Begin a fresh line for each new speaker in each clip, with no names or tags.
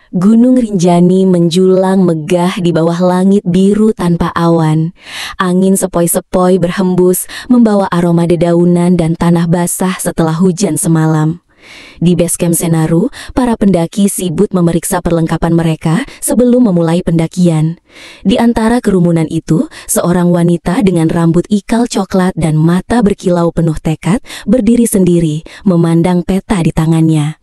Gunung Rinjani menjulang megah di bawah langit biru tanpa awan. Angin sepoi-sepoi berhembus, membawa aroma dedaunan dan tanah basah setelah hujan semalam. Di base camp Senaru, para pendaki sibuk memeriksa perlengkapan mereka sebelum memulai pendakian. Di antara kerumunan itu, seorang wanita dengan rambut ikal coklat dan mata berkilau penuh tekad berdiri sendiri, memandang peta di tangannya.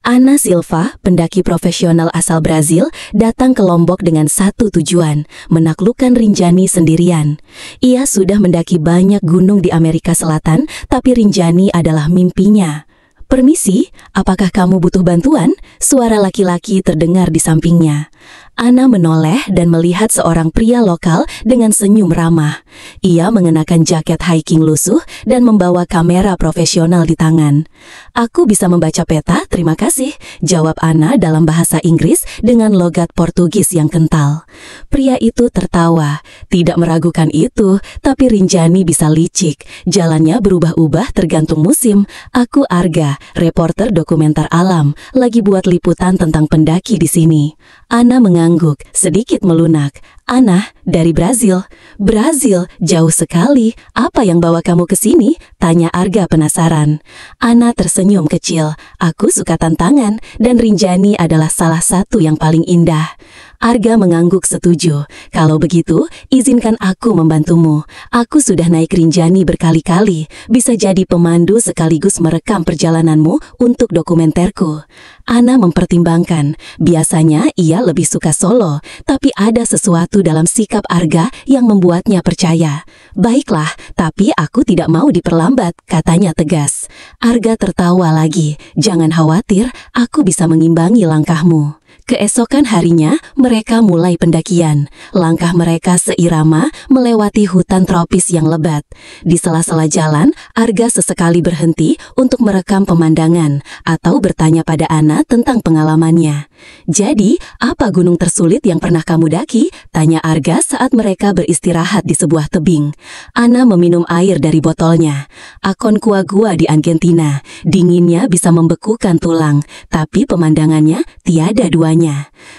Ana Silva, pendaki profesional asal Brazil, datang ke Lombok dengan satu tujuan, menaklukkan Rinjani sendirian. Ia sudah mendaki banyak gunung di Amerika Selatan, tapi Rinjani adalah mimpinya. "Permisi, apakah kamu butuh bantuan?" Suara laki-laki terdengar di sampingnya. Ana menoleh dan melihat seorang pria lokal dengan senyum ramah. Ia mengenakan jaket hiking lusuh dan membawa kamera profesional di tangan. "Aku bisa membaca peta, terima kasih," jawab Ana dalam bahasa Inggris dengan logat Portugis yang kental. Pria itu tertawa. Tidak meragukan itu, tapi Rinjani bisa licik. Jalannya berubah-ubah tergantung musim. "Aku Arga, reporter dokumenter alam, lagi buat liputan tentang pendaki di sini." Ana mengangguk, sedikit melunak. "Ana, dari Brazil." "Brazil, jauh sekali. Apa yang bawa kamu ke sini?" tanya Arga penasaran. Ana tersenyum kecil. "Aku suka tantangan, dan Rinjani adalah salah satu yang paling indah." Arga mengangguk setuju. "Kalau begitu, izinkan aku membantumu. Aku sudah naik Rinjani berkali-kali. Bisa jadi pemandu sekaligus merekam perjalananmu untuk dokumenterku." Ana mempertimbangkan. Biasanya ia lebih suka solo, tapi ada sesuatu dalam sikap Arga yang membuatnya percaya. "Baiklah, tapi aku tidak mau diperlambat," katanya tegas. Arga tertawa lagi. "Jangan khawatir, aku bisa mengimbangi langkahmu." Keesokan harinya, mereka mulai pendakian. Langkah mereka seirama melewati hutan tropis yang lebat. Di sela-sela jalan, Arga sesekali berhenti untuk merekam pemandangan atau bertanya pada Ana tentang pengalamannya. "Jadi, apa gunung tersulit yang pernah kamu daki?" tanya Arga saat mereka beristirahat di sebuah tebing. Ana meminum air dari botolnya. "Aconcagua di Argentina. Dinginnya bisa membekukan tulang, tapi pemandangannya tiada duanya.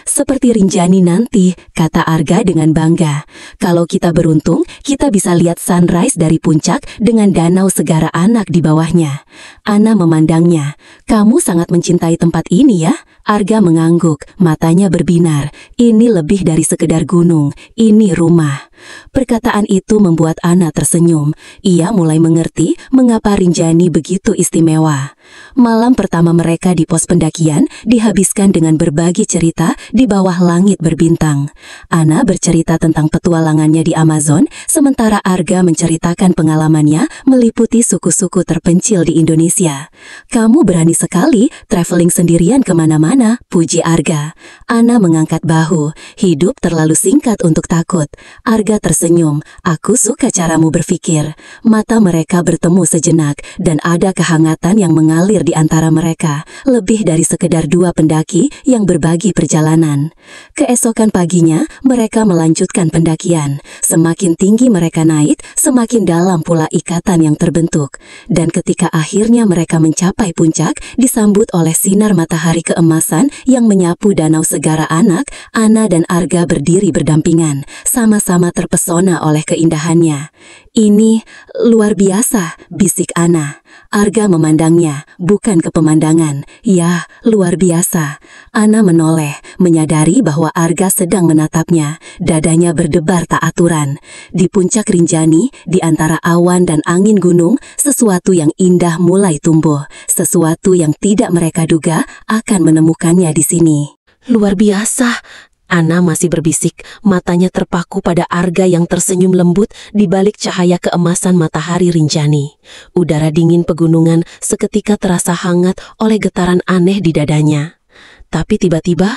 Seperti Rinjani nanti," kata Arga dengan bangga. "Kalau kita beruntung, kita bisa lihat sunrise dari puncak dengan danau Segara Anak di bawahnya." Ana memandangnya. "Kamu sangat mencintai tempat ini ya?" Arga mengangguk, matanya berbinar. "Ini lebih dari sekedar gunung, ini rumah." Perkataan itu membuat Ana tersenyum. Ia mulai mengerti mengapa Rinjani begitu istimewa. Malam pertama mereka di pos pendakian dihabiskan dengan berbagi cerita di bawah langit berbintang. Ana bercerita tentang petualangannya di Amazon, sementara Arga menceritakan pengalamannya meliputi suku-suku terpencil di Indonesia. "Kamu berani sekali traveling sendirian kemana-mana," puji Arga. Ana mengangkat bahu. "Hidup terlalu singkat untuk takut." Arga tersenyum. "Aku suka caramu berpikir." Mata mereka bertemu sejenak, dan ada kehangatan yang mengalir di antara mereka, lebih dari sekedar dua pendaki yang berbagi perjalanan. Keesokan paginya, mereka melanjutkan pendakian. Semakin tinggi mereka naik, semakin dalam pula ikatan yang terbentuk. Dan ketika akhirnya mereka mencapai puncak, disambut oleh sinar matahari keemasan yang menyapu danau Segara Anak, Ana dan Arga berdiri berdampingan, sama-sama terpesona oleh keindahannya. "Ini luar biasa," bisik Ana. Arga memandangnya, bukan ke pemandangan. "Ya, luar biasa." Ana menoleh, menyadari bahwa Arga sedang menatapnya. Dadanya berdebar tak aturan. Di puncak Rinjani, di antara awan dan angin gunung, sesuatu yang indah mulai tumbuh. Sesuatu yang tidak mereka duga akan menemukannya di sini.
"Luar biasa." Ana masih berbisik, matanya terpaku pada Arga yang tersenyum lembut di balik cahaya keemasan matahari Rinjani. Udara dingin pegunungan seketika terasa hangat oleh getaran aneh di dadanya. Tapi tiba-tiba,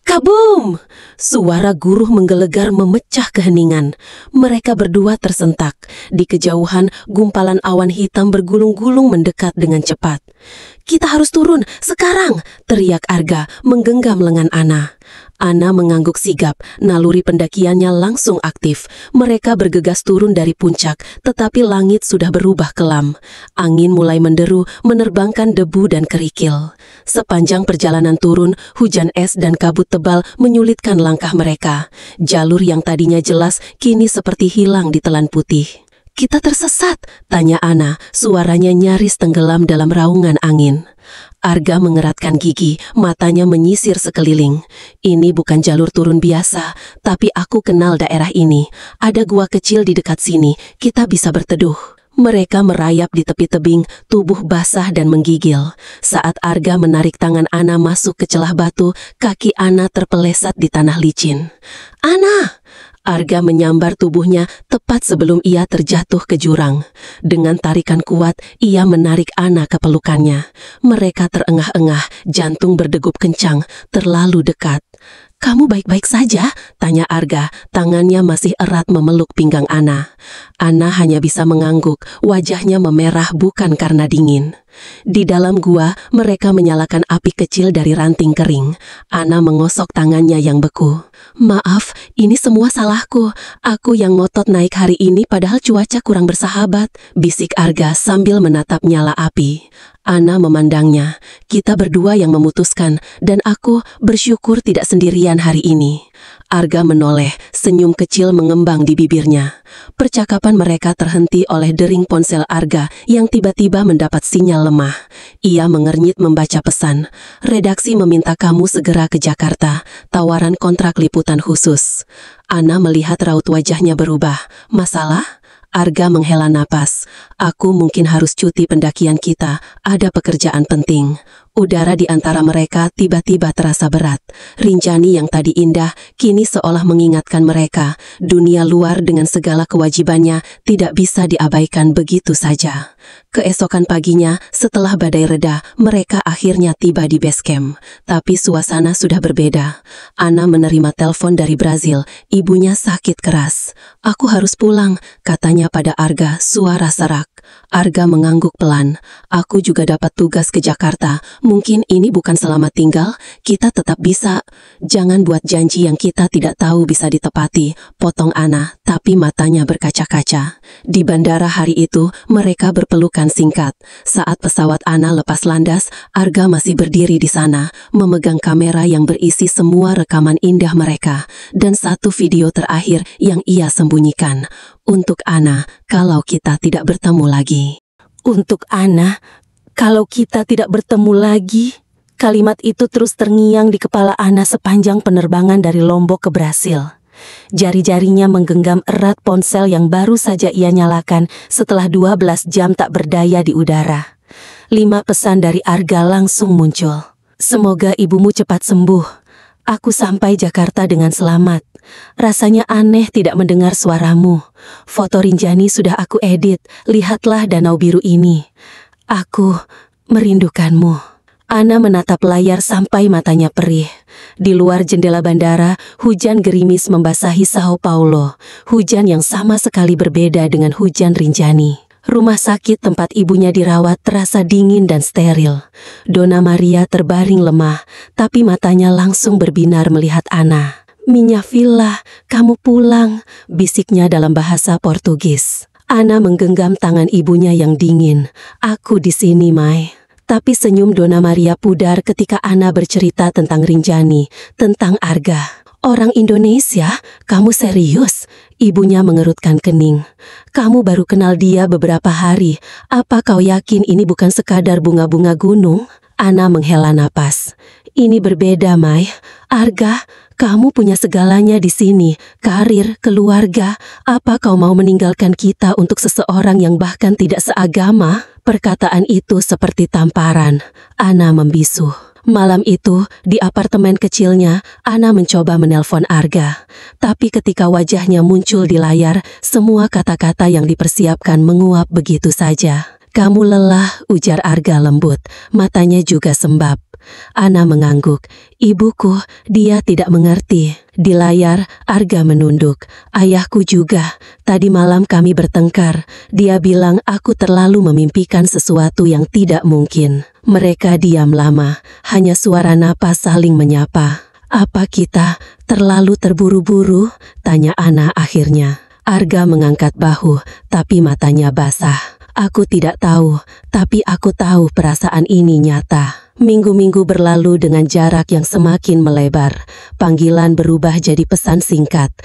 kabum! Suara guruh menggelegar memecah keheningan. Mereka berdua tersentak. Di kejauhan, gumpalan awan hitam bergulung-gulung mendekat dengan cepat. "Kita harus turun, sekarang!" teriak Arga, menggenggam lengan Ana. Ana mengangguk sigap, naluri pendakiannya langsung aktif. Mereka bergegas turun dari puncak, tetapi langit sudah berubah kelam. Angin mulai menderu, menerbangkan debu dan kerikil. Sepanjang perjalanan turun, hujan es dan kabut tebal menyulitkan langkah mereka. Jalur yang tadinya jelas, kini seperti hilang ditelan putih. "Kita tersesat?" tanya Ana, suaranya nyaris tenggelam dalam raungan angin. Arga mengeratkan gigi, matanya menyisir sekeliling. "Ini bukan jalur turun biasa, tapi aku kenal daerah ini. Ada gua kecil di dekat sini, kita bisa berteduh." Mereka merayap di tepi tebing, tubuh basah dan menggigil. Saat Arga menarik tangan Ana masuk ke celah batu, kaki Ana terpeleset di tanah licin. "Ana!" Arga menyambar tubuhnya tepat sebelum ia terjatuh ke jurang. Dengan tarikan kuat, ia menarik Ana ke pelukannya. Mereka terengah-engah, jantung berdegup kencang, terlalu dekat. "Kamu baik-baik saja?" tanya Arga, tangannya masih erat memeluk pinggang Ana. Ana hanya bisa mengangguk, wajahnya memerah bukan karena dingin. Di dalam gua, mereka menyalakan api kecil dari ranting kering. Ana mengosok tangannya yang beku. "Maaf, ini semua salahku. Aku yang ngotot naik hari ini padahal cuaca kurang bersahabat," bisik Arga sambil menatap nyala api. Ana memandangnya. "Kita berdua yang memutuskan, dan aku bersyukur tidak sendirian hari ini." Arga menoleh, senyum kecil mengembang di bibirnya. Percakapan mereka terhenti oleh dering ponsel Arga yang tiba-tiba mendapat sinyal lemah. Ia mengernyit membaca pesan. "Redaksi meminta kamu segera ke Jakarta. Tawaran kontrak liputan khusus." Ana melihat raut wajahnya berubah. "Masalah?" Arga menghela napas. "Aku mungkin harus cuti pendakian kita, ada pekerjaan penting." Udara di antara mereka tiba-tiba terasa berat. Rinjani yang tadi indah, kini seolah mengingatkan mereka, dunia luar dengan segala kewajibannya tidak bisa diabaikan begitu saja. Keesokan paginya, setelah badai reda, mereka akhirnya tiba di base camp. Tapi suasana sudah berbeda. Ana menerima telepon dari Brazil, ibunya sakit keras. "Aku harus pulang," katanya pada Arga, suara serak. Arga mengangguk pelan. "Aku juga dapat tugas ke Jakarta. Mungkin ini bukan selamat tinggal, kita tetap bisa." "Jangan buat janji yang kita tidak tahu bisa ditepati," potong Ana, tapi matanya berkaca-kaca. Di bandara hari itu, mereka berpelukan singkat. Saat pesawat Ana lepas landas, Arga masih berdiri di sana, memegang kamera yang berisi semua rekaman indah mereka, dan satu video terakhir yang ia sembunyikan. "Untuk Ana, kalau kita tidak bertemu lagi."
Untuk Ana, kalau kita tidak bertemu lagi. Kalimat itu terus terngiang di kepala Ana sepanjang penerbangan dari Lombok ke Brasil. Jari-jarinya menggenggam erat ponsel yang baru saja ia nyalakan setelah 12 jam tak berdaya di udara. 5 pesan dari Arga langsung muncul. "Semoga ibumu cepat sembuh. Aku sampai Jakarta dengan selamat. Rasanya aneh tidak mendengar suaramu. Foto Rinjani sudah aku edit. Lihatlah danau biru ini. Aku merindukanmu." Ana menatap layar sampai matanya perih. Di luar jendela bandara, hujan gerimis membasahi Sao Paulo. Hujan yang sama sekali berbeda dengan hujan Rinjani. Rumah sakit tempat ibunya dirawat terasa dingin dan steril. Dona Maria terbaring lemah, tapi matanya langsung berbinar melihat Ana. "Minha Filha, kamu pulang," bisiknya dalam bahasa Portugis. Ana menggenggam tangan ibunya yang dingin. "Aku di sini, Mai." Tapi senyum Dona Maria pudar ketika Ana bercerita tentang Rinjani, tentang Arga. "Orang Indonesia? Kamu serius?" Ibunya mengerutkan kening. "Kamu baru kenal dia beberapa hari. Apa kau yakin ini bukan sekadar bunga-bunga gunung?" Ana menghela napas. "Ini berbeda, Mai. Arga, kamu punya segalanya di sini. Karir, keluarga. Apa kau mau meninggalkan kita untuk seseorang yang bahkan tidak seagama?" Perkataan itu seperti tamparan. Ana membisu. Malam itu, di apartemen kecilnya, Ana mencoba menelpon Arga. Tapi ketika wajahnya muncul di layar, semua kata-kata yang dipersiapkan menguap begitu saja. "Kamu lelah," ujar Arga lembut. Matanya juga sembab. Ana mengangguk. "Ibuku, dia tidak mengerti." Di layar, Arga menunduk. "Ayahku juga. Tadi malam kami bertengkar. Dia bilang aku terlalu memimpikan sesuatu yang tidak mungkin." Mereka diam lama, hanya suara napas saling menyapa.
Apa kita terlalu terburu-buru? Tanya Ana akhirnya. Arga mengangkat bahu, tapi matanya basah. Aku tidak tahu, tapi aku tahu perasaan ini nyata. Minggu-minggu berlalu dengan jarak yang semakin melebar. Panggilan berubah jadi pesan singkat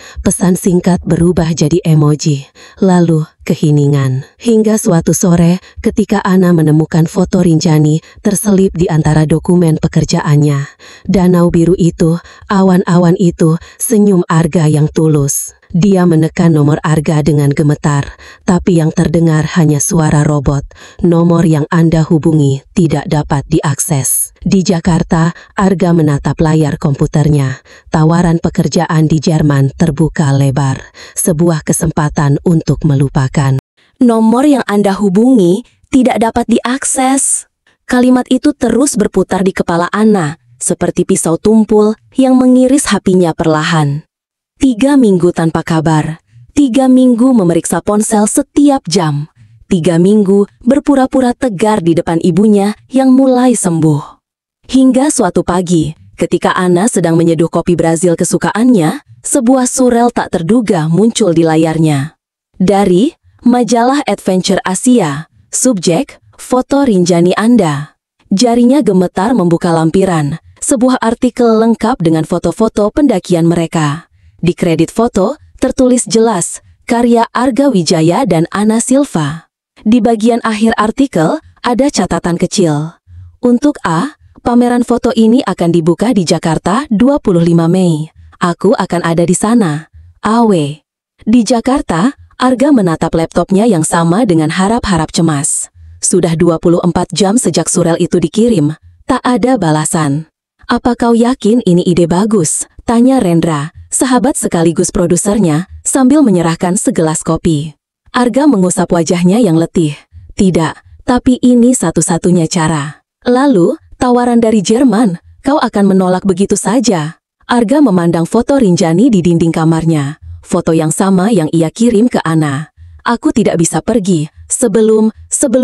berubah jadi emoji, lalu keheningan. Hingga suatu sore, ketika Ana menemukan foto Rinjani terselip di antara dokumen pekerjaannya. Danau biru itu, awan-awan itu, senyum Arga yang tulus. Dia menekan nomor Arga dengan gemetar, tapi yang terdengar hanya suara robot. Nomor yang Anda hubungi tidak dapat diakses. Di Jakarta, Arga menatap layar komputernya. Tawaran pekerjaan di Jerman terbuka lebar. Sebuah kesempatan untuk melupakan.
Nomor yang Anda hubungi tidak dapat diakses. Kalimat itu terus berputar di kepala Ana, seperti pisau tumpul yang mengiris hatinya perlahan. 3 minggu tanpa kabar, 3 minggu memeriksa ponsel setiap jam, 3 minggu berpura-pura tegar di depan ibunya yang mulai sembuh. Hingga suatu pagi, ketika Ana sedang menyeduh kopi Brazil kesukaannya, sebuah surel tak terduga muncul di layarnya. Dari majalah Adventure Asia, subjek, foto Rinjani Anda. Jarinya gemetar membuka lampiran, sebuah artikel lengkap dengan foto-foto pendakian mereka. Di kredit foto, tertulis jelas, karya Arga Wijaya dan Ana Silva. Di bagian akhir artikel, ada catatan kecil. Untuk A, pameran foto ini akan dibuka di Jakarta 25 Mei. Aku akan ada di sana. AW. Di Jakarta, Arga menatap laptopnya yang sama dengan harap-harap cemas. Sudah 24 jam sejak surel itu dikirim, tak ada balasan. Apa kau yakin ini ide bagus? Tanya Rendra, sahabat sekaligus produsernya, sambil menyerahkan segelas kopi. Arga mengusap wajahnya yang letih. Tidak, tapi ini satu-satunya cara. Lalu, tawaran dari Jerman, kau akan menolak begitu saja. Arga memandang foto Rinjani di dinding kamarnya. Foto yang sama yang ia kirim ke Ana. Aku tidak bisa pergi, sebelum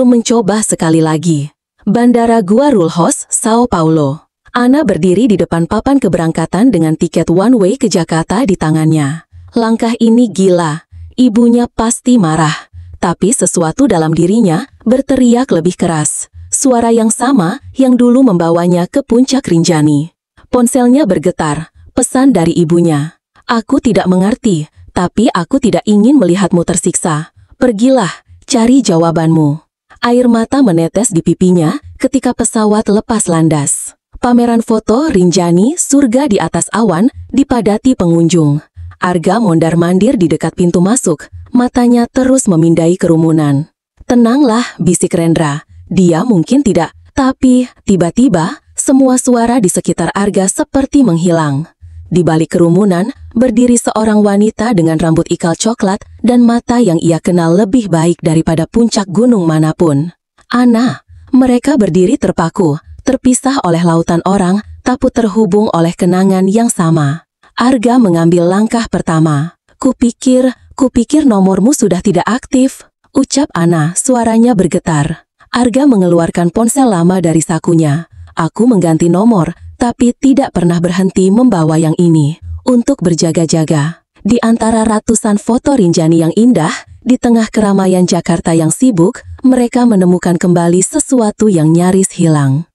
mencoba sekali lagi. Bandara Guarulhos, Sao Paulo. Ana berdiri di depan papan keberangkatan dengan tiket one way ke Jakarta di tangannya. Langkah ini gila. Ibunya pasti marah. Tapi sesuatu dalam dirinya berteriak lebih keras. Suara yang sama yang dulu membawanya ke puncak Rinjani. Ponselnya bergetar. Pesan dari ibunya. Aku tidak mengerti, tapi aku tidak ingin melihatmu tersiksa. Pergilah, cari jawabanmu. Air mata menetes di pipinya ketika pesawat lepas landas. Pameran foto Rinjani Surga di Atas Awan dipadati pengunjung. Arga mondar-mandir di dekat pintu masuk, matanya terus memindai kerumunan. Tenanglah, bisik Rendra. Dia mungkin tidak, tapi tiba-tiba semua suara di sekitar Arga seperti menghilang. Di balik kerumunan, berdiri seorang wanita dengan rambut ikal coklat dan mata yang ia kenal lebih baik daripada puncak gunung manapun. Ana. Mereka berdiri terpaku, terpisah oleh lautan orang, tapi terhubung oleh kenangan yang sama. Arga mengambil langkah pertama. Kupikir nomormu sudah tidak aktif, ucap Ana, suaranya bergetar. Arga mengeluarkan ponsel lama dari sakunya. Aku mengganti nomor, tapi tidak pernah berhenti membawa yang ini, untuk berjaga-jaga. Di antara ratusan foto Rinjani yang indah, di tengah keramaian Jakarta yang sibuk, mereka menemukan kembali sesuatu yang nyaris hilang.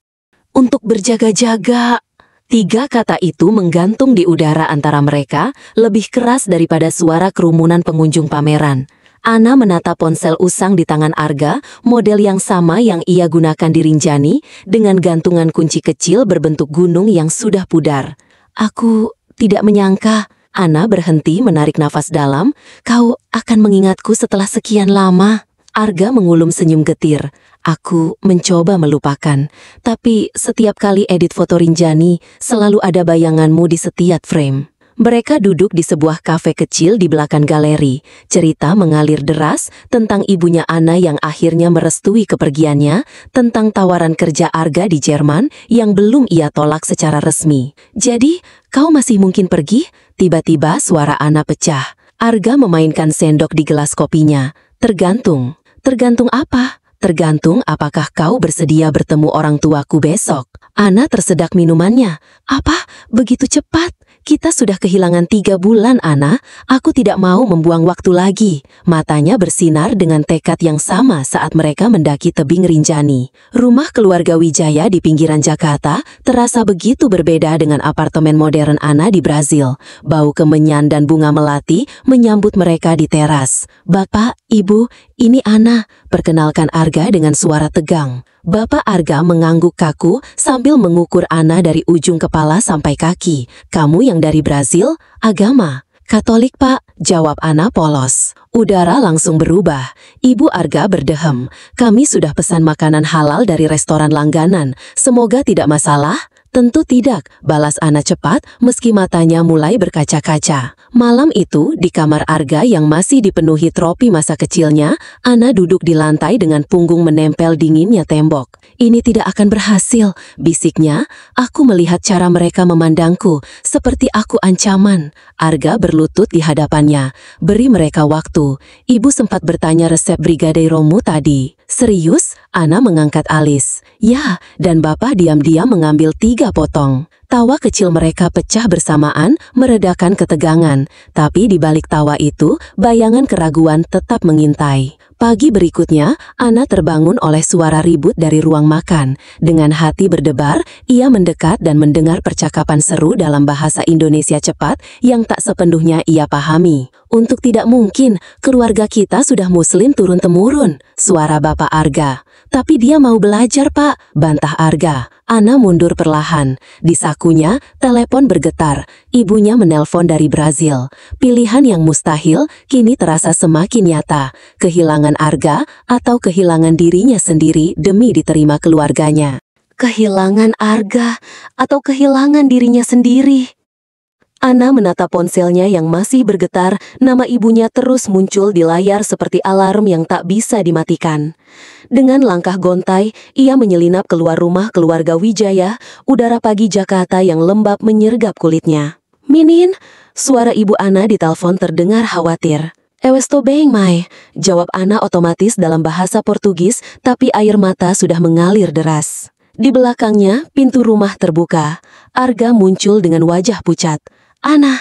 Untuk berjaga-jaga. 3 kata itu menggantung di udara antara mereka, lebih keras daripada suara kerumunan pengunjung pameran. Ana menatap ponsel usang di tangan Arga, model yang sama yang ia gunakan di Rinjani, dengan gantungan kunci kecil berbentuk gunung yang sudah pudar. Aku tidak menyangka. Ana berhenti menarik nafas dalam. Kau akan mengingatku setelah sekian lama. Arga mengulum senyum getir. Aku mencoba melupakan, tapi setiap kali edit foto Rinjani, selalu ada bayanganmu di setiap frame. Mereka duduk di sebuah kafe kecil di belakang galeri. Cerita mengalir deras tentang ibunya Ana yang akhirnya merestui kepergiannya, tentang tawaran kerja Arga di Jerman yang belum ia tolak secara resmi. Jadi, kau masih mungkin pergi? Tiba-tiba suara Ana pecah. Arga memainkan sendok di gelas kopinya. Tergantung apa?
Tergantung apakah kau bersedia bertemu orang tuaku besok. Ana tersedak minumannya. Apa? Begitu cepat? Kita sudah kehilangan 3 bulan, Ana. Aku tidak mau membuang waktu lagi. Matanya bersinar dengan tekad yang sama saat mereka mendaki tebing Rinjani. Rumah keluarga Wijaya di pinggiran Jakarta terasa begitu berbeda dengan apartemen modern Ana di Brazil. Bau kemenyan dan bunga melati menyambut mereka di teras. "Bapak, Ibu, ini Ana," perkenalkan Arga dengan suara tegang. Bapak Arga mengangguk kaku sambil mengukur Ana dari ujung kepala sampai kaki. "Kamu yang dari Brazil? Agama?" "Katolik, Pak," jawab Ana polos. Udara langsung berubah. Ibu Arga berdehem. "Kami sudah pesan makanan halal dari restoran langganan. Semoga tidak masalah?" "Tentu tidak," balas Ana cepat meski matanya mulai berkaca-kaca. Malam itu, di kamar Arga yang masih dipenuhi tropi masa kecilnya, Ana duduk di lantai dengan punggung menempel dinginnya tembok. "Ini tidak akan berhasil," bisiknya. "Aku melihat cara mereka memandangku, seperti aku ancaman." Arga berlutut di hadapannya. "Beri mereka waktu. Ibu sempat bertanya resep brigadeiromu tadi." "Serius?" Ana mengangkat alis. "Ya, dan Bapak diam-diam mengambil 3 potong." Tawa kecil mereka pecah bersamaan, meredakan ketegangan. Tapi di balik tawa itu, bayangan keraguan tetap mengintai. Pagi berikutnya, Ana terbangun oleh suara ribut dari ruang makan. Dengan hati berdebar, ia mendekat dan mendengar percakapan seru dalam bahasa Indonesia cepat yang tak sepenuhnya ia pahami. "Untuk tidak mungkin, keluarga kita sudah muslim turun-temurun," suara Bapak Arga. "Tapi dia mau belajar, Pak," bantah Arga. Ana mundur perlahan. Di sakunya, telepon bergetar. Ibunya menelpon dari Brazil. Pilihan yang mustahil kini terasa semakin nyata. Kehilangan Arga atau kehilangan dirinya sendiri demi diterima keluarganya. Kehilangan Arga atau kehilangan dirinya sendiri. Ana menatap ponselnya yang masih bergetar, nama ibunya terus muncul di layar seperti alarm yang tak bisa dimatikan. Dengan langkah gontai, ia menyelinap keluar rumah keluarga Wijaya, udara pagi Jakarta yang lembab menyergap kulitnya. "Minin," suara ibu Ana di telepon terdengar khawatir. "Ewesto bem, Mai," jawab Ana otomatis dalam bahasa Portugis, tapi air mata sudah mengalir deras. Di belakangnya, pintu rumah terbuka. Arga muncul dengan wajah pucat. "Ana,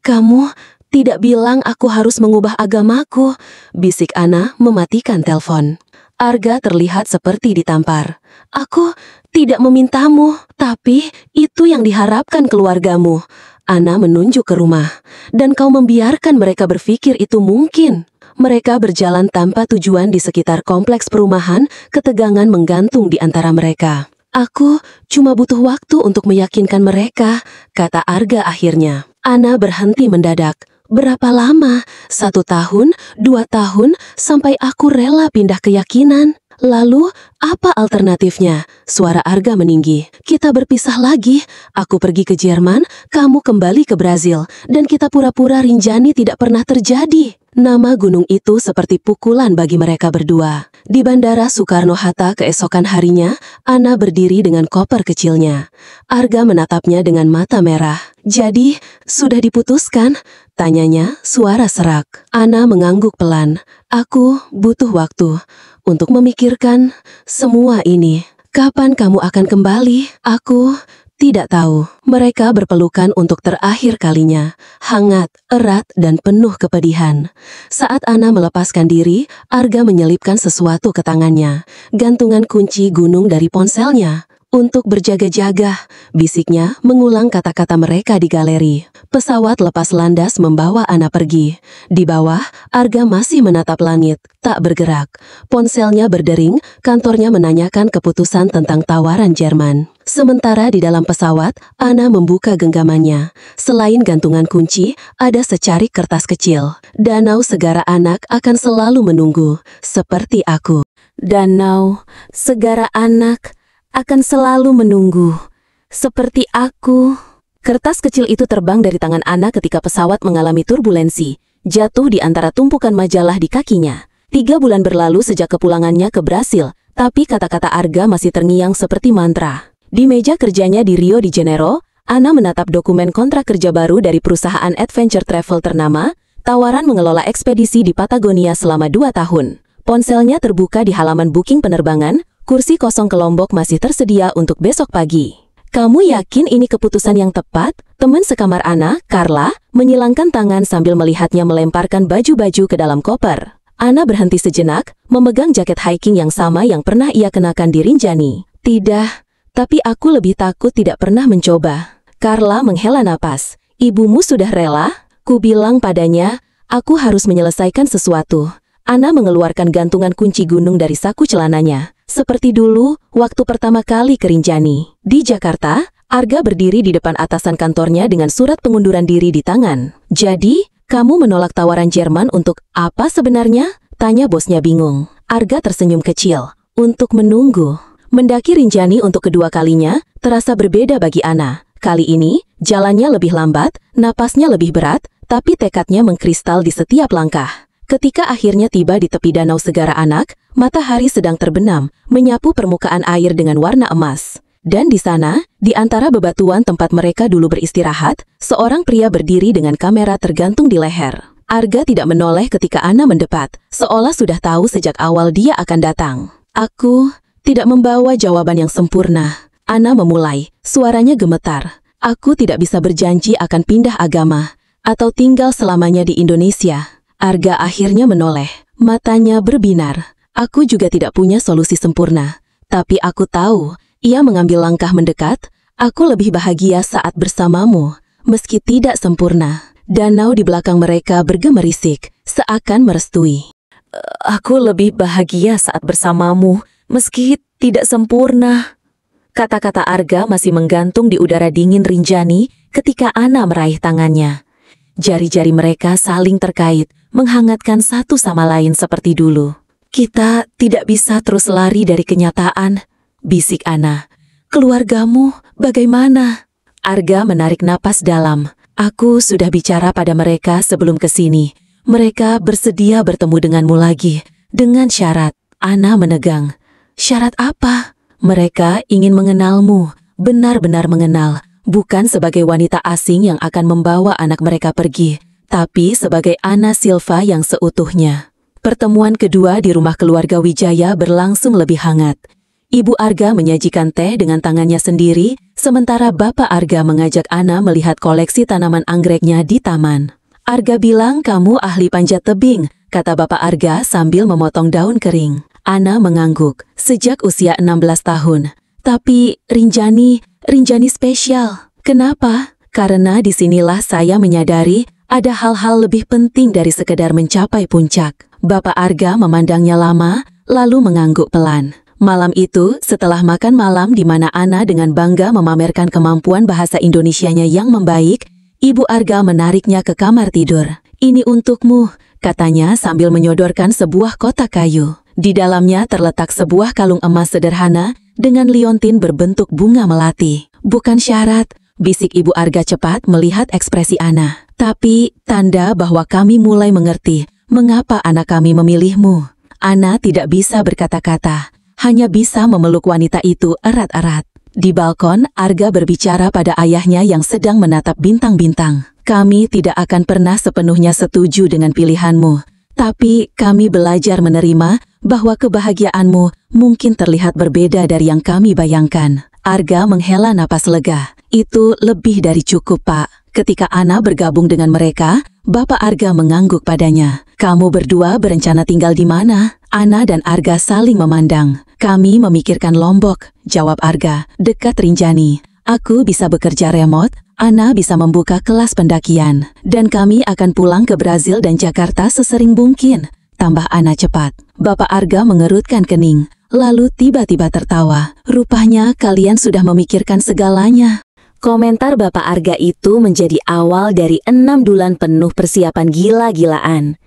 kamu tidak bilang aku harus mengubah agamaku," bisik Ana mematikan telepon. Arga terlihat seperti ditampar. "Aku tidak memintamu, tapi itu yang diharapkan keluargamu." Ana menunjuk ke rumah. "Dan kau membiarkan mereka berpikir itu mungkin." Mereka berjalan tanpa tujuan di sekitar kompleks perumahan, ketegangan menggantung di antara mereka. "Aku cuma butuh waktu untuk meyakinkan mereka," kata Arga akhirnya. Ana berhenti mendadak. "Berapa lama? 1 tahun, 2 tahun, sampai aku rela pindah keyakinan. Lalu, apa alternatifnya?" Suara Arga meninggi. "Kita berpisah lagi. Aku pergi ke Jerman, kamu kembali ke Brazil, dan kita pura-pura Rinjani tidak pernah terjadi." Nama gunung itu seperti pukulan bagi mereka berdua. Di Bandara Soekarno-Hatta keesokan harinya, Ana berdiri dengan koper kecilnya. Arga menatapnya dengan mata merah. "Jadi, sudah diputuskan?" tanyanya, suara serak. Ana mengangguk pelan. "Aku butuh waktu untuk memikirkan semua ini." "Kapan kamu akan kembali?" "Aku tidak tahu." Mereka berpelukan untuk terakhir kalinya. Hangat, erat, dan penuh kepedihan. Saat Ana melepaskan diri, Arga menyelipkan sesuatu ke tangannya. Gantungan kunci gunung dari ponselnya. "Untuk berjaga-jaga," bisiknya mengulang kata-kata mereka di galeri. Pesawat lepas landas membawa Ana pergi. Di bawah, Arga masih menatap langit, tak bergerak. Ponselnya berdering, kantornya menanyakan keputusan tentang tawaran Jerman. Sementara di dalam pesawat, Ana membuka genggamannya. Selain gantungan kunci, ada secarik kertas kecil. "Danau Segara Anak akan selalu menunggu, seperti aku." Danau Segara Anak akan selalu menunggu, seperti aku. Kertas kecil itu terbang dari tangan Ana ketika pesawat mengalami turbulensi, jatuh di antara tumpukan majalah di kakinya. 3 bulan berlalu sejak kepulangannya ke Brasil, tapi kata-kata Arga masih terngiang seperti mantra. Di meja kerjanya di Rio de Janeiro, Ana menatap dokumen kontrak kerja baru dari perusahaan adventure travel ternama, tawaran mengelola ekspedisi di Patagonia selama 2 tahun.
Ponselnya terbuka di halaman booking penerbangan, kursi kosong ke Lombok masih tersedia untuk besok pagi. Kamu yakin ini keputusan yang tepat? Teman sekamar Ana, Carla, menyilangkan tangan sambil melihatnya melemparkan baju-baju ke dalam koper. Ana berhenti sejenak, memegang jaket hiking yang sama yang pernah ia kenakan di Rinjani. Tidak, tapi aku lebih takut tidak pernah mencoba. Carla menghela napas. Ibumu sudah rela? Ku bilang padanya, aku harus menyelesaikan sesuatu. Ana mengeluarkan gantungan kunci gunung dari saku celananya. Seperti dulu, waktu pertama kali ke Rinjani. Di Jakarta, Arga berdiri di depan atasan kantornya dengan surat pengunduran diri di tangan. Jadi, kamu menolak tawaran Jerman untuk apa sebenarnya? Tanya bosnya bingung. Arga tersenyum kecil. Untuk menunggu. Mendaki Rinjani untuk kedua kalinya, terasa berbeda bagi Ana. Kali ini, jalannya lebih lambat, napasnya lebih berat, tapi tekadnya mengkristal di setiap langkah. Ketika akhirnya tiba di tepi danau Segara Anak, matahari sedang terbenam, menyapu permukaan air dengan warna emas. Dan di sana, di antara bebatuan tempat mereka dulu beristirahat, seorang pria berdiri dengan kamera tergantung di leher. Arga tidak menoleh ketika Ana mendebat, seolah sudah tahu sejak awal dia akan datang. Aku tidak membawa jawaban yang sempurna. Ana memulai, suaranya gemetar. Aku tidak bisa berjanji akan pindah agama, atau tinggal selamanya di Indonesia. Arga akhirnya menoleh, matanya berbinar. Aku juga tidak punya solusi sempurna, tapi aku tahu, ia mengambil langkah mendekat, aku lebih bahagia saat bersamamu, meski tidak sempurna. Danau di belakang mereka bergemerisik, seakan merestui. Aku lebih bahagia saat bersamamu, meski tidak sempurna. Kata-kata Arga masih menggantung di udara dingin Rinjani ketika Ana meraih tangannya. Jari-jari mereka saling terkait, menghangatkan satu sama lain seperti dulu. Kita tidak bisa terus lari dari kenyataan, bisik Ana. Keluargamu bagaimana? Arga menarik napas dalam. Aku sudah bicara pada mereka sebelum kesini. Mereka bersedia bertemu denganmu lagi, dengan syarat. Ana menegang. Syarat apa? Mereka ingin mengenalmu, benar-benar mengenal, bukan sebagai wanita asing yang akan membawa anak mereka pergi, tapi sebagai Ana Silva yang seutuhnya. Pertemuan kedua di rumah keluarga Wijaya berlangsung lebih hangat. Ibu Arga menyajikan teh dengan tangannya sendiri, sementara Bapak Arga mengajak Ana melihat koleksi tanaman anggreknya di taman. Arga bilang kamu ahli panjat tebing, kata Bapak Arga sambil memotong daun kering. Ana mengangguk, sejak usia 16 tahun. Tapi Rinjani spesial. Kenapa? Karena disinilah saya menyadari ada hal-hal lebih penting dari sekedar mencapai puncak. Bapak Arga memandangnya lama, lalu mengangguk pelan. Malam itu, setelah makan malam di mana Ana dengan bangga memamerkan kemampuan bahasa Indonesianya yang membaik, Ibu Arga menariknya ke kamar tidur. Ini untukmu, katanya sambil menyodorkan sebuah kotak kayu. Di dalamnya terletak sebuah kalung emas sederhana dengan liontin berbentuk bunga melati. Bukan syarat, bisik Ibu Arga cepat melihat ekspresi Ana. Tapi, tanda bahwa kami mulai mengerti mengapa anak kami memilihmu. Ana tidak bisa berkata-kata, hanya bisa memeluk wanita itu erat-erat. Di balkon, Arga berbicara pada ayahnya yang sedang menatap bintang-bintang. Kami tidak akan pernah sepenuhnya setuju dengan pilihanmu. Tapi kami belajar menerima bahwa kebahagiaanmu mungkin terlihat berbeda dari yang kami bayangkan. Arga menghela napas lega. Itu lebih dari cukup, Pak. Ketika Ana bergabung dengan mereka, Bapak Arga mengangguk padanya. Kamu berdua berencana tinggal di mana? Ana dan Arga saling memandang. Kami memikirkan Lombok, jawab Arga, dekat Rinjani. Aku bisa bekerja remote, Ana bisa membuka kelas pendakian, dan kami akan pulang ke Brazil dan Jakarta sesering mungkin, tambah Ana cepat. Bapak Arga mengerutkan kening, lalu tiba-tiba tertawa. Rupanya kalian sudah memikirkan segalanya. Komentar Bapak Arga itu menjadi awal dari 6 bulan penuh persiapan gila-gilaan.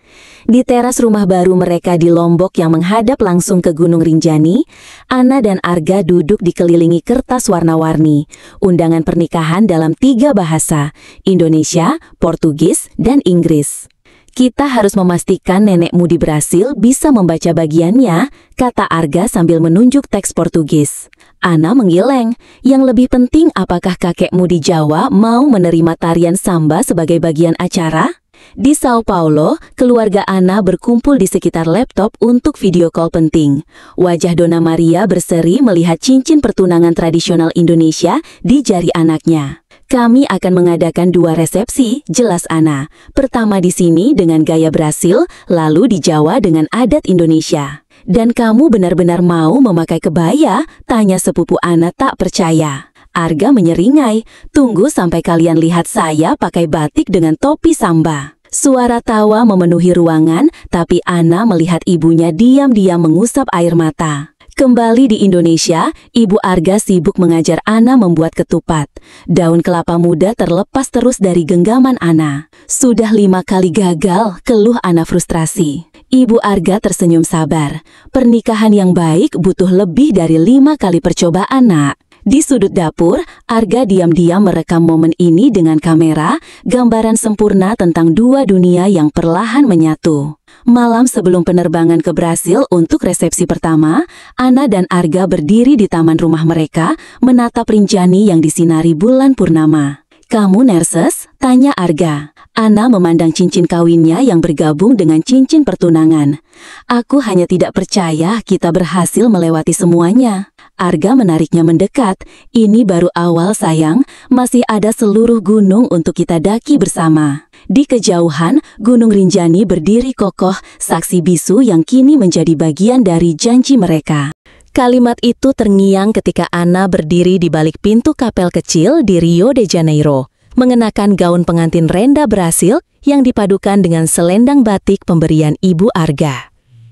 Di teras rumah baru mereka di Lombok yang menghadap langsung ke Gunung Rinjani, Ana dan Arga duduk dikelilingi kertas warna-warni, undangan pernikahan dalam 3 bahasa, Indonesia, Portugis, dan Inggris. Kita harus memastikan nenekmu di Brasil bisa membaca bagiannya, kata Arga sambil menunjuk teks Portugis. Ana menggeleng, yang lebih penting apakah kakekmu di Jawa mau menerima tarian samba sebagai bagian acara? Di Sao Paulo, keluarga Ana berkumpul di sekitar laptop untuk video call penting. Wajah Donna Maria berseri melihat cincin pertunangan tradisional Indonesia di jari anaknya. Kami akan mengadakan 2 resepsi, jelas Ana. Pertama di sini dengan gaya Brasil, lalu di Jawa dengan adat Indonesia. Dan kamu benar-benar mau memakai kebaya? Tanya sepupu Ana tak percaya. Arga menyeringai, tunggu sampai kalian lihat saya pakai batik dengan topi samba. Suara tawa memenuhi ruangan, tapi Ana melihat ibunya diam-diam mengusap air mata. Kembali di Indonesia, Ibu Arga sibuk mengajar Ana membuat ketupat. Daun kelapa muda terlepas terus dari genggaman Ana. Sudah 5 kali gagal, keluh Ana frustrasi. Ibu Arga tersenyum sabar. Pernikahan yang baik butuh lebih dari 5 kali percobaan, Nak. Di sudut dapur, Arga diam-diam merekam momen ini dengan kamera, gambaran sempurna tentang 2 dunia yang perlahan menyatu. Malam sebelum penerbangan ke Brasil untuk resepsi pertama, Ana dan Arga berdiri di taman rumah mereka, menatap Rinjani yang disinari bulan purnama. "Kamu nervous?" tanya Arga. Ana memandang cincin kawinnya yang bergabung dengan cincin pertunangan. "Aku hanya tidak percaya kita berhasil melewati semuanya." Arga menariknya mendekat. "Ini baru awal sayang, masih ada seluruh gunung untuk kita daki bersama." Di kejauhan, Gunung Rinjani berdiri kokoh, saksi bisu yang kini menjadi bagian dari janji mereka. Kalimat itu terngiang ketika Ana berdiri di balik pintu kapel kecil di Rio de Janeiro, mengenakan gaun pengantin renda Brasil yang dipadukan dengan selendang batik pemberian Ibu Arga.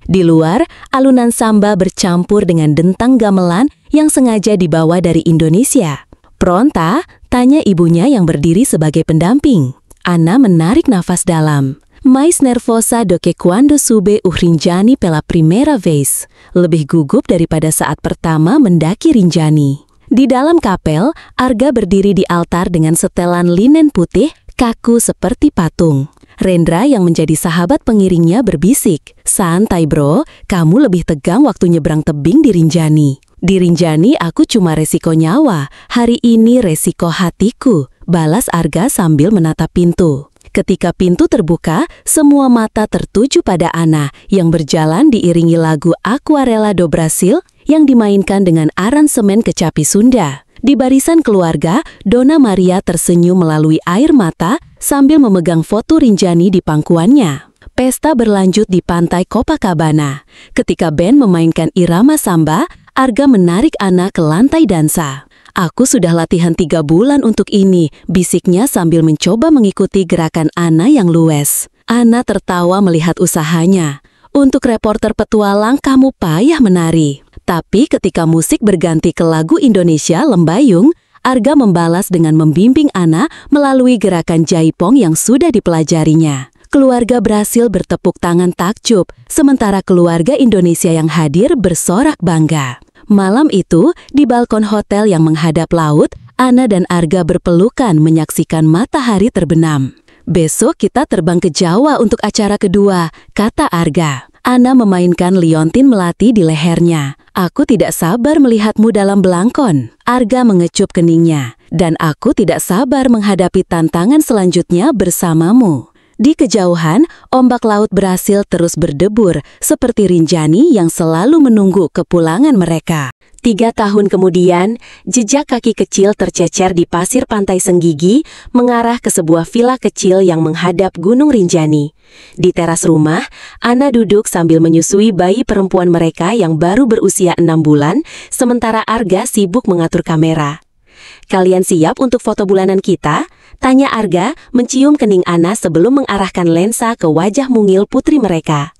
Di luar, alunan samba bercampur dengan dentang gamelan yang sengaja dibawa dari Indonesia. "Pronta?" tanya ibunya yang berdiri sebagai pendamping. Ana menarik nafas dalam. "Mais nervosa do que quando sube Rinjani pela primera vez." Lebih gugup daripada saat pertama mendaki Rinjani. Di dalam kapel, Arga berdiri di altar dengan setelan linen putih, kaku seperti patung. Rendra yang menjadi sahabat pengiringnya berbisik, "Santai bro, kamu lebih tegang waktu nyebrang tebing di Rinjani." "Di Rinjani aku cuma resiko nyawa, hari ini resiko hatiku," balas Arga sambil menatap pintu. Ketika pintu terbuka, semua mata tertuju pada Ana yang berjalan diiringi lagu Aquarela do Brasil yang dimainkan dengan aransemen kecapi Sunda. Di barisan keluarga, Donna Maria tersenyum melalui air mata sambil memegang foto Rinjani di pangkuannya. Pesta berlanjut di pantai Copacabana. Ketika band memainkan irama samba, Arga menarik Ana ke lantai dansa. "Aku sudah latihan 3 bulan untuk ini," bisiknya sambil mencoba mengikuti gerakan Ana yang luwes. Ana tertawa melihat usahanya. "Untuk reporter petualang kamu payah menari." Tapi ketika musik berganti ke lagu Indonesia Lembayung, Arga membalas dengan membimbing Ana melalui gerakan jaipong yang sudah dipelajarinya. Keluarga Brasil bertepuk tangan takjub, sementara keluarga Indonesia yang hadir bersorak bangga. Malam itu, di balkon hotel yang menghadap laut, Ana dan Arga berpelukan menyaksikan matahari terbenam. "Besok kita terbang ke Jawa untuk acara kedua," kata Arga. Ana memainkan liontin melati di lehernya. "Aku tidak sabar melihatmu dalam belangkon." Arga mengecup keningnya. "Dan aku tidak sabar menghadapi tantangan selanjutnya bersamamu." Di kejauhan, ombak laut Brasil terus berdebur, seperti Rinjani yang selalu menunggu kepulangan mereka. 3 tahun kemudian, jejak kaki kecil tercecer di pasir pantai Senggigi, mengarah ke sebuah villa kecil yang menghadap Gunung Rinjani. Di teras rumah, Ana duduk sambil menyusui bayi perempuan mereka yang baru berusia 6 bulan, sementara Arga sibuk mengatur kamera. "Kalian siap untuk foto bulanan kita?" tanya Arga, mencium kening Ana sebelum mengarahkan lensa ke wajah mungil putri mereka.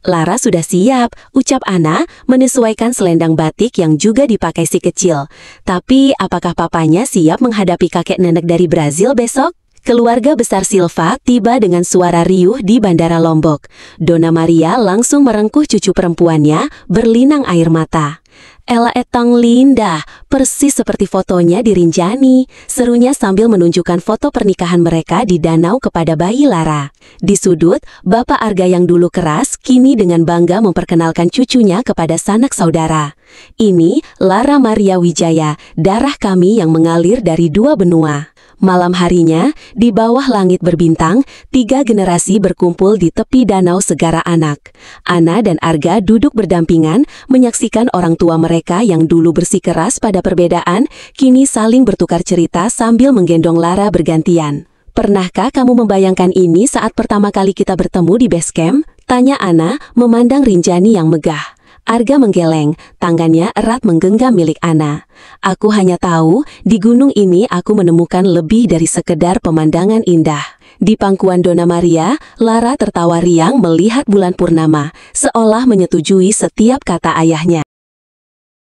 "Lara sudah siap," ucap Ana, menyesuaikan selendang batik yang juga dipakai si kecil. "Tapi apakah papanya siap menghadapi kakek nenek dari Brasil besok?" Keluarga besar Silva tiba dengan suara riuh di Bandara Lombok. Donna Maria langsung merengkuh cucu perempuannya, berlinang air mata. "Ella etang linda, persis seperti fotonya di Rinjani," serunya sambil menunjukkan foto pernikahan mereka di danau kepada bayi Lara. Di sudut, Bapak Arga yang dulu keras, kini dengan bangga memperkenalkan cucunya kepada sanak saudara. "Ini Lara Maria Wijaya, darah kami yang mengalir dari 2 benua."
Malam harinya, di bawah langit berbintang, 3 generasi berkumpul di tepi danau Segara Anak. Ana dan Arga duduk berdampingan, menyaksikan orang tua mereka yang dulu bersikeras pada perbedaan, kini saling bertukar cerita sambil menggendong Lara bergantian. "Pernahkah kamu membayangkan ini saat pertama kali kita bertemu di base camp?" tanya Ana, memandang Rinjani yang megah. Arga menggeleng, tangannya erat menggenggam milik Ana. "Aku hanya tahu, di gunung ini aku menemukan lebih dari sekedar pemandangan indah." Di pangkuan Dona Maria, Lara tertawa riang melihat bulan purnama, seolah menyetujui setiap kata ayahnya.